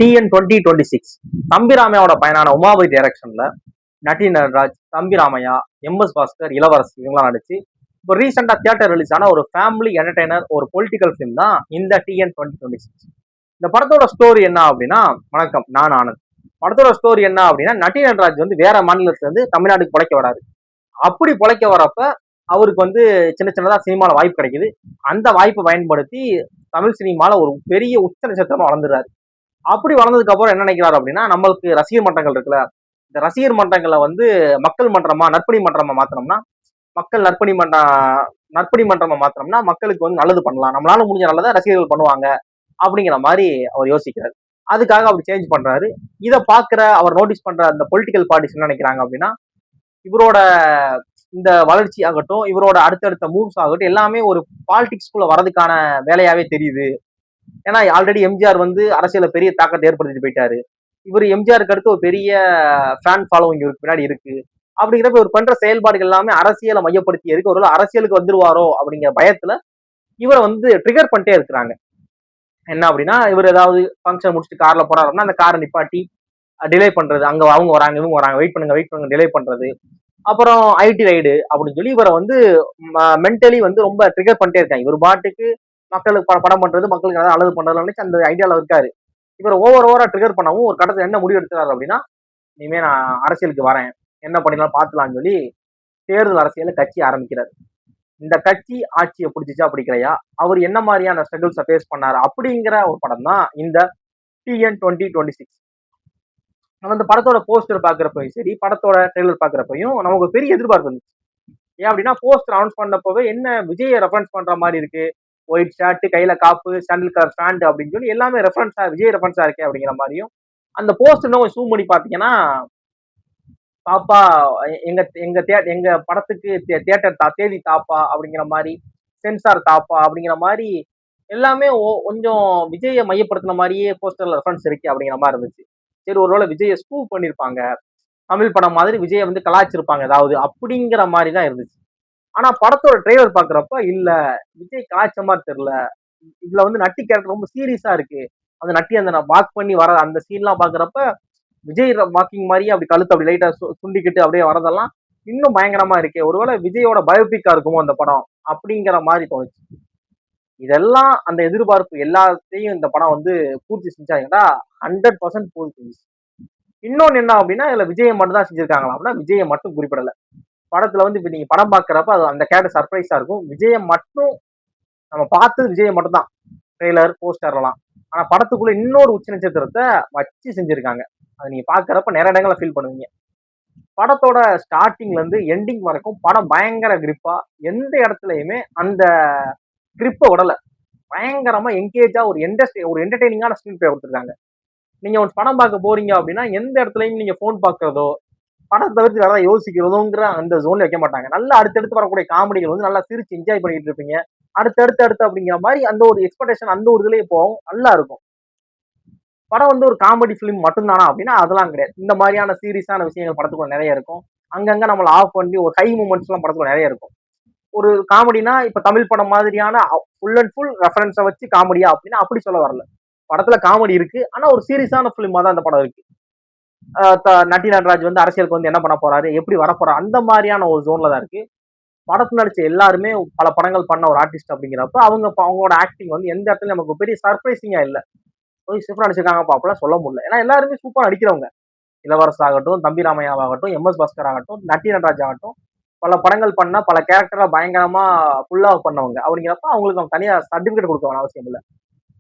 TN 2026 தம்பிராமையாவோட பயனான Umapathi டைரக்ஷன்ல நட்டி Nataraj, Thambi Ramaiah, MS Bhaskar, இளவரசி இவங்களாம் நடிச்சு இப்போ ரீசெண்டா தியேட்டர் ரிலீஸ் ஆன ஒரு ஃபேமிலி என்டர்டைனர், ஒரு பொலிட்டிக்கல் ஃபிலிம் தான் இந்த TN 2026. இந்த படத்தோட ஸ்டோரி என்ன அப்படின்னா, வணக்கம், நான் ஆனந்த். படத்தோட ஸ்டோரி என்ன அப்படின்னா, நட்டி நடராஜ் வந்து வேற மாநிலத்துல இருந்து தமிழ்நாட்டுக்கு பிழைக்க வராரு. அப்படி பிழைக்க வரப்ப அவருக்கு வந்து சின்ன சின்னதா சினிமால வாய்ப்பு கிடைக்குது. அந்த வாய்ப்பை பயன்படுத்தி தமிழ் சினிமால ஒரு பெரிய உச்ச நட்சத்திரமா வளர்ந்துறாரு. அப்படி வளர்ந்ததுக்கு அப்புறம் என்ன நினைக்கிறாரு அப்படின்னா, நம்மளுக்கு ரசிகர் மன்றங்கள் இருக்குல்ல, இந்த ரசிகர் மன்றங்களை வந்து மக்கள் மன்றமா, நற்பணி மன்றமா மாத்தினோம்னா, மக்கள் நற்பணி மன்றமா மாத்தினோம்னா மக்களுக்கு வந்து நல்லது பண்ணலாம், நம்மளால முடிஞ்ச நல்லதை ரசிகர்கள் பண்ணுவாங்க அப்படிங்கிற மாதிரி அவர் யோசிக்கிறாரு. அதுக்காக அவர் சேஞ்ச் பண்றாரு. இதை பாக்குற அவர் நோட்டீஸ் பண்ற அந்த பொலிட்டிக்கல் பார்ட்டிஸ் என்ன நினைக்கிறாங்க அப்படின்னா, இவரோட இந்த வளர்ச்சி ஆகட்டும், இவரோட அடுத்தடுத்த மூவ்ஸ் ஆகட்டும், எல்லாமே ஒரு பாலிடிக்ஸ்குள்ள வரதுக்கான வேலையாவே தெரியுது. ஏன்னா ஆல்ரெடி எம்ஜிஆர் வந்து அரசியல பெரிய தாக்கத்தை ஏற்படுத்திட்டு போயிட்டாரு. இவர் எம்ஜிஆருக்கு அடுத்து ஒரு பெரிய ஃபேன் ஃபாலோவிங் இவருக்கு பின்னாடி இருக்கு. அப்படிங்கிறப்ப இவர் பண்ற செயல்பாடுகள் எல்லாமே அரசியலை மையப்படுத்தி இருக்கு. ஒரு அரசியலுக்கு வந்துருவாரோ அப்படிங்கிற பயத்துல இவரை வந்து ட்ரிகர் பண்ணிட்டே இருக்கிறாங்க. என்ன அப்படின்னா, இவர் ஏதாவது ஃபங்க்ஷன் முடிச்சுட்டு கார்ல போறாருன்னா அந்த காரை நிப்பாட்டி டிலே பண்றது, அங்க அவங்க வராங்க இவங்க வராங்க, வெயிட் பண்ணுங்க டிலே பண்றது. அப்புறம் ஐடி ரைடு அப்படின்னு சொல்லி இவரை வந்து மென்டலி வந்து ரொம்ப ட்ரிகர் பண்ணிட்டே இருக்காங்க. இவர் பாட்டுக்கு மக்களுக்கு படம் பண்றது, மக்களுக்கு ஏதாவது நல்லது பண்றதுல நினைச்சு அந்த ஐடியால இருக்காரு. இவர் ஓவரா ட்ரிகர் பண்ணவும் ஒரு கட்டத்துல என்ன முடிவு எடுத்துறாரு அப்படின்னா, இனிமே நான் அரசியலுக்கு வரேன், என்ன பண்ணிடலாம் பாத்துலாம்னு சொல்லி தேர்தல் அரசியல கட்சி ஆரம்பிக்கிறாரு. இந்த கட்சி ஆட்சியை பிடிச்சிச்சா பிடிக்கலையா, அவர் என்ன மாதிரியான ஸ்ட்ரகிள்ஸை ஃபேஸ் பண்ணாரு அப்படிங்கிற ஒரு படம் தான் இந்த TN 2026. நம்ம இந்த படத்தோட போஸ்டர் பாக்குறப்பையும் சரி, படத்தோட ட்ரெய்லர் பாக்குறப்பையும் நமக்கு ஒரு பெரிய எதிர்பார்ப்பு இருந்துச்சு. ஏன் அப்படின்னா, போஸ்டர் அனௌன்ஸ் பண்ணப்பவே என்ன விஜயை ரெஃபரன்ஸ் பண்ற மாதிரி இருக்கு, ஒயிட் ஷர்ட், கையில காப்பு, சாண்டில் கலர் ஸ்டாண்ட் அப்படின்னு சொல்லி எல்லாமே ரெஃபரன்ஸா விஜய் ரெஃபரன்ஸா இருக்கே அப்படிங்கிற மாதிரியும், அந்த போஸ்டர் கொஞ்சம் ஜூம் பண்ணி பாத்தீங்கன்னா, தாப்பா எங்க எங்க எங்க படத்துக்கு தியேட்டர் தேதி தாப்பா அப்படிங்கிற மாதிரி, சென்சார் தாப்பா அப்படிங்கிற மாதிரி எல்லாமே கொஞ்சம் விஜயை மையப்படுத்தின மாதிரியே போஸ்டர்ல ரெஃபரன்ஸ் இருக்கு அப்படிங்கிற மாதிரி இருந்துச்சு. சரி, ஒருவேளை விஜயை ஸ்கூப் பண்ணிருப்பாங்க, தமிழ் படம் மாதிரி விஜயை வந்து கலாய்ச்சிருப்பாங்க ஏதாவது அப்படிங்கிற மாதிரி தான் இருந்துச்சு. ஆனா படத்தோட ட்ரெய்லர் பாக்குறப்ப இல்ல, விஜய் கலாய்ச்ச மாதிரி தெரியல. இதுல வந்து நட்டி கேரக்டர் ரொம்ப சீரியஸா இருக்கு. அந்த நட்டி அந்த வாக் பண்ணி வர அந்த சீன்லாம் பாக்குறப்ப விஜய் வாக்கிங் மாதிரியே அப்படி கழுத்து அப்படி லைட்டா சுண்டிக்கிட்டு அப்படியே வரதெல்லாம் இன்னும் பயங்கரமா இருக்கே, ஒருவேளை விஜயோட பயோபிக்கா இருக்குமோ அந்த படம் அப்படிங்கிற மாதிரி தோணுச்சு. இதெல்லாம் அந்த எதிர்பார்ப்பு எல்லாத்தையும் இந்த படம் வந்து பூர்த்தி செஞ்சாங்கன்னா 100% பூர்த்தி செஞ்சுச்சு. இன்னொன்னு என்ன அப்படின்னா, இதுல விஜயை மட்டும் தான் செஞ்சிருக்காங்களா அப்படின்னா, விஜயை மட்டும் குறிப்பிடல. படத்துல வந்து இப்ப நீங்க படம் பாக்குறப்ப அது அந்த கேரக்டர் சர்ப்ரைஸா இருக்கும். விஜயை மட்டும் நம்ம பார்த்தது விஜயை மட்டும் தான், ட்ரெய்லர் போஸ்டர்லாம். ஆனா படத்துக்குள்ள இன்னொரு உச்ச நட்சத்திரத்தை வச்சு செஞ்சிருக்காங்க. அதை நீங்க பாக்குறப்ப நிறைய இடங்களை ஃபீல் பண்ணுவீங்க. படத்தோட ஸ்டார்டிங்ல இருந்து எண்டிங் வரைக்கும் படம் பயங்கர கிரிப்பா, எந்த இடத்துலயுமே அந்த கிரிப்பை விடல. பயங்கரமா என்கேஜா ஒரு என்டர்டெய்னிங்கான ஸ்கிரீன் பிளே கொடுத்துருக்காங்க. நீங்க ஒரு படம் பார்க்க போறீங்க அப்படின்னா எந்த இடத்துலயும் நீங்க போன் பாக்குறதோ, படம் தவிர்த்து வேற யோசிக்கிறதோங்கிற அந்த ஜோன்ல வைக்க மாட்டாங்க. நல்லா அடுத்தடுத்து வரக்கூடிய காமெடிகள் வந்து நல்லா சிரிச்சு என்ஜாய் பண்ணிட்டு இருப்பீங்க. அடுத்து அப்படிங்கிற மாதிரி அந்த ஒரு எக்ஸ்பெக்டேஷன் அந்த ஒரு இதுலயே போகும், நல்லா இருக்கும். படம் வந்து ஒரு காமெடி பிலிம் மட்டும்தானா அப்படின்னா அதெல்லாம் கிடையாது. இந்த மாதிரியான சீரியஸான விஷயங்கள் படத்துக்குள்ள நிறைய இருக்கும். அங்கங்க நம்மள ஆஃப் பண்ணி ஒரு ஹை மூமெண்ட்ஸ் எல்லாம் படத்துக்குள்ள நிறைய இருக்கும். ஒரு காமெடினா இப்ப தமிழ் படம் மாதிரியான ஃபுல் அண்ட் ஃபுல் ரெஃபரன்ஸை வச்சு காமெடியா அப்படின்னா அப்படி சொல்ல வரல. படத்துல காமெடி இருக்கு, ஆனா ஒரு சீரியஸான பிலிமா தான் அந்த படம் இருக்கு. நட்டி நடராஜ் வந்து அரசியலுக்கு வந்து என்ன பண்ண போறாரு, எப்படி வரப்போறாரு, அந்த மாதிரியான ஒரு ஜோன்ல தான் இருக்கு. படத்துல நடிச்ச எல்லாருமே பல படங்கள் பண்ண ஒரு ஆர்டிஸ்ட் அப்படிங்கிறப்ப அவங்களோட ஆக்டிங் வந்து எந்த இடத்துல நமக்கு பெரிய சர்ப்ரைசிங்கா இல்ல. சூப்பரா நடிச்சிருக்காங்க அப்பெல்லாம் சொல்ல முடியல. ஏன்னா எல்லாருமே சூப்பரா நடிக்கிறவங்க. இளவரசு ஆகட்டும், தம்பிராமையாவாகட்டும், MS பாஸ்கர் ஆகட்டும், நட்டி நடராஜ் ஆகட்டும், பல படங்கள் பண்ண பல கேரக்டரா பயங்கரமா ஃபுல்லா பண்ணவங்க. அப்படிங்கிறப்ப அவங்களுக்கு அவங்க தனியா சர்டிபிகேட் கொடுக்க வேண்டிய அவசியம் இல்லை.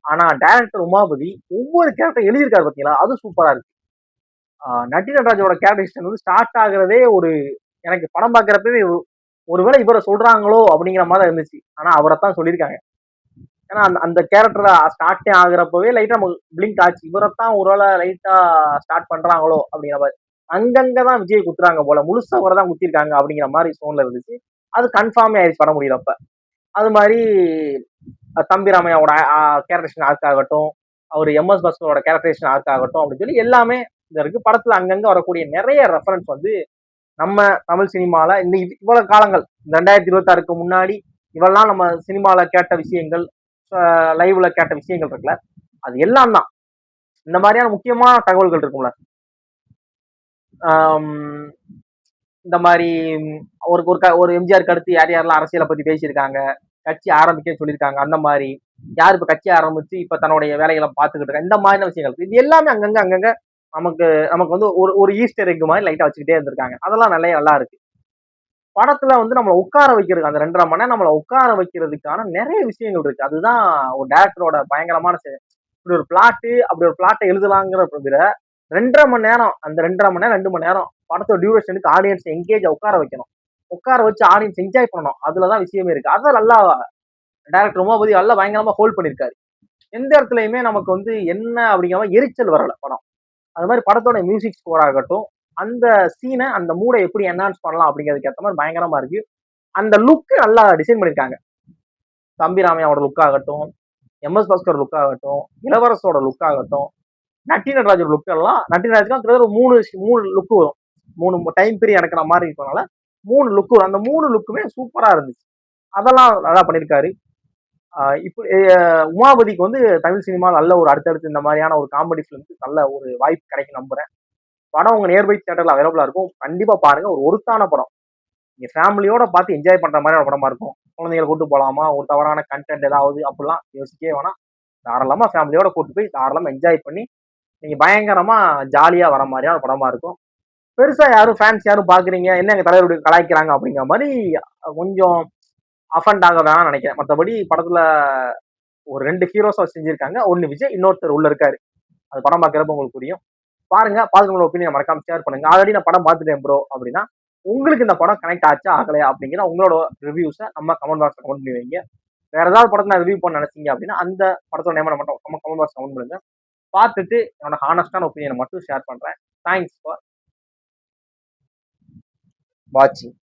ஆனா டைரக்டர் உமாபதி ஒவ்வொரு கேரக்டர் எழுதியிருக்காரு பாத்தீங்களா, அது சூப்பரா இருக்கு. நட்டி நடராஜோட கேரக்டரைசேஷன் வந்து ஸ்டார்ட் ஆகுறதே ஒரு எனக்கு படம் பாக்குறப்பவே ஒருவேளை இவரை சொல்றாங்களோ அப்படிங்கிற மாதிரி இருந்துச்சு. ஆனா அவரைத்தான் சொல்லியிருக்காங்க. ஏன்னா அந்த கேரக்டர் ஸ்டார்டே ஆகுறப்பவே லைட்டா பிளிங்க் ஆச்சு, இவரைத்தான் ஒருவேளை லைட்டா ஸ்டார்ட் பண்றாங்களோ அப்படிங்கிற மாதிரி. அங்கங்கதான் விஜய் குத்துறாங்க போல, முழுசா அவரை தான் குத்திருக்காங்க அப்படிங்கிற மாதிரி சோன்ல இருந்துச்சு. அது கன்ஃபார்மே ஆயிடுச்சு படம் முடியறப்ப. அது மாதிரி தம்பிராமையாவோட கேரக்டரேஷன் ஆர்க் ஆகட்டும், அவர் MS பாஸ்கரோட கேரக்டரேஷன் ஆர்க் ஆகட்டும் அப்படின்னு சொல்லி எல்லாமே இந்த இருக்கு. படத்துல அங்கங்க வரக்கூடிய நிறைய ரெஃபரன்ஸ் வந்து நம்ம தமிழ் சினிமால இந்த இவ்வளவு காலங்கள், இந்த 2026க்கு முன்னாடி இவெல்லாம் நம்ம சினிமால கேட்ட விஷயங்கள், லைவ்ல கேட்ட விஷயங்கள் இருக்குல்ல, அது எல்லாம் தான் இந்த மாதிரியான முக்கியமான தகவல்கள் இருக்கும்ல. ஆம், இந்த மாதிரி ஒரு ஒரு ஒரு எம்ஜிஆருக்கு அடுத்து யார் யாரெல்லாம் அரசியலை பத்தி பேசியிருக்காங்க, கட்சி ஆரம்பிக்க சொல்லியிருக்காங்க, அந்த மாதிரி யார் இப்ப கட்சி ஆரம்பிச்சு இப்ப தன்னுடைய வேலைகளை பார்த்துக்கிட்டு இருக்காங்க, இந்த மாதிரியான விஷயங்கள் இது எல்லாமே அங்கங்க அங்கங்க நமக்கு நமக்கு வந்து ஒரு ஒரு ஈஸ்டர் எக் மாதிரி லைட்டா வச்சுக்கிட்டே இருந்திருக்காங்க. அதெல்லாம் நல்லா இருக்கு. படத்துல வந்து நம்மள உட்கார வைக்கிறது அந்த 2.5 மணி நேரம் நம்மள உட்கார வைக்கிறதுக்கான நிறைய விஷயங்கள் இருக்கு. அதுதான் ஒரு டைரக்டரோட பயங்கரமான இப்படி ஒரு பிளாட்டு அப்படி ஒரு பிளாட்டை எழுதலாங்கிற விட 2.5 மணி நேரம் அந்த 2.5 மணி நேரம் 2 மணி நேரம் படத்தோட டியூரேஷனுக்கு ஆடியன்ஸ் எங்கேஜ் உட்கார வைக்கணும். உட்கார வச்சு ஆடியன்ஸ் என்ஜாய் பண்ணணும். அதுலதான் விஷயமே இருக்கு. அதை நல்லா டைரக்டர் உமாபதி நல்லா பயங்கரமா ஹோல்ட் பண்ணிருக்காரு. எந்த இடத்துலயுமே நமக்கு வந்து என்ன அப்படிங்கிற மாதிரி எரிச்சல் வரல படம். அது மாதிரி படத்தோட மியூசிக் ஸ்கோர் ஆகட்டும், அந்த சீனை அந்த மூடை எப்படி என்ஹான்ஸ் பண்ணலாம் அப்படிங்கிறதுக்கு ஏற்ற மாதிரி பயங்கரமா இருக்கு. அந்த லுக் நல்லா டிசைன் பண்ணிருக்காங்க. தம்பி ராமையாவோட லுக் ஆகட்டும், எம்எஸ் பாஸ்கர் லுக் ஆகட்டும், இளவரசோட லுக் ஆகட்டும், நட்டி நடராஜோட லுக் எல்லாம் நட்டி நடராஜ்லாம் கிட்டத்தட்ட ஒரு மூணு மூணு லுக் வரும். 3 டைம் பீரியட் நடக்கிற மாதிரி இருக்கனால 3 லுக் வரும். அந்த 3 லுக்குமே சூப்பரா இருந்துச்சு. அதெல்லாம் நல்லா பண்ணிருக்காரு. இப்படி உமாபதிக்கு வந்து தமிழ் சினிமா நல்ல ஒரு அடுத்தடுத்து இந்த மாதிரியான ஒரு காமெடி ஃபிலிம்க்கு நல்ல ஒரு வாய்ப்பு கிடைக்கும் நம்புறேன். படம் உங்க நியர்பை தியேட்டர்ல அவைலபிளா இருக்கும். கண்டிப்பா பாருங்க. ஒரு ஒருத்தான படம். நீங்க ஃபேமிலியோட பார்த்து என்ஜாய் பண்ற மாதிரியான படமா இருக்கும். குழந்தைகளை கூட்டு போலாமா, ஒரு தவறான கண்டென்ட் ஏதாவது அப்படிலாம் யோசிக்கவே வேணாம். தாராளமா ஃபேமிலியோட கூட்டு போய் தாராளமா என்ஜாய் பண்ணி நீங்க பயங்கரமா ஜாலியா வர மாதிரியான படமா இருக்கும். பெருசா யாரும் ஃபேன்ஸ் யாரும் பாக்குறீங்க என்ன எங்க தலைவர் இப்படி கலாய்க்கிறாங்க அப்படிங்கிற மாதிரி கொஞ்சம் அஃபண்ட் ஆக வேணாம்னு நினைக்கிறேன். மற்றபடி படத்துல ஒரு 2 ஹீரோஸா செஞ்சிருக்காங்க. ஒன்னு விஜய், இன்னொருத்தர் உள்ள இருக்காரு. அது படம் பார்க்கறப்ப உங்களுக்கு புரியும். பாருங்க. பார்த்துட்டு உங்களோட ஒப்பீனியன் மறக்காம ஷேர் பண்ணுங்க. ஆல்ரெடி நான் படம் பார்த்துட்டேன் ப்ரோ அப்படின்னா உங்களுக்கு இந்த படம் கனெக்ட் ஆச்சா ஆகலையா அப்படிங்கிற உங்களோட ரிவ்யூஸை நம்ம கமெண்ட் பாக்ஸ்ல கமெண்ட் பண்ணி வைங்க. வேற ஏதாவது படத்தை நான் ரிவ்யூ பண்ண நினைச்சீங்க அப்படின்னா அந்த படத்தோட நேம் மட்டும் நம்ம கமெண்ட் பாக்ஸ் கமெண்ட் பண்ணுங்க. பார்த்துட்டு என்னோட ஹானஸ்டான ஒப்பீனியனை மட்டும் ஷேர் பண்றேன். தேங்க்ஸ் ஃபார் வாட்சிங்.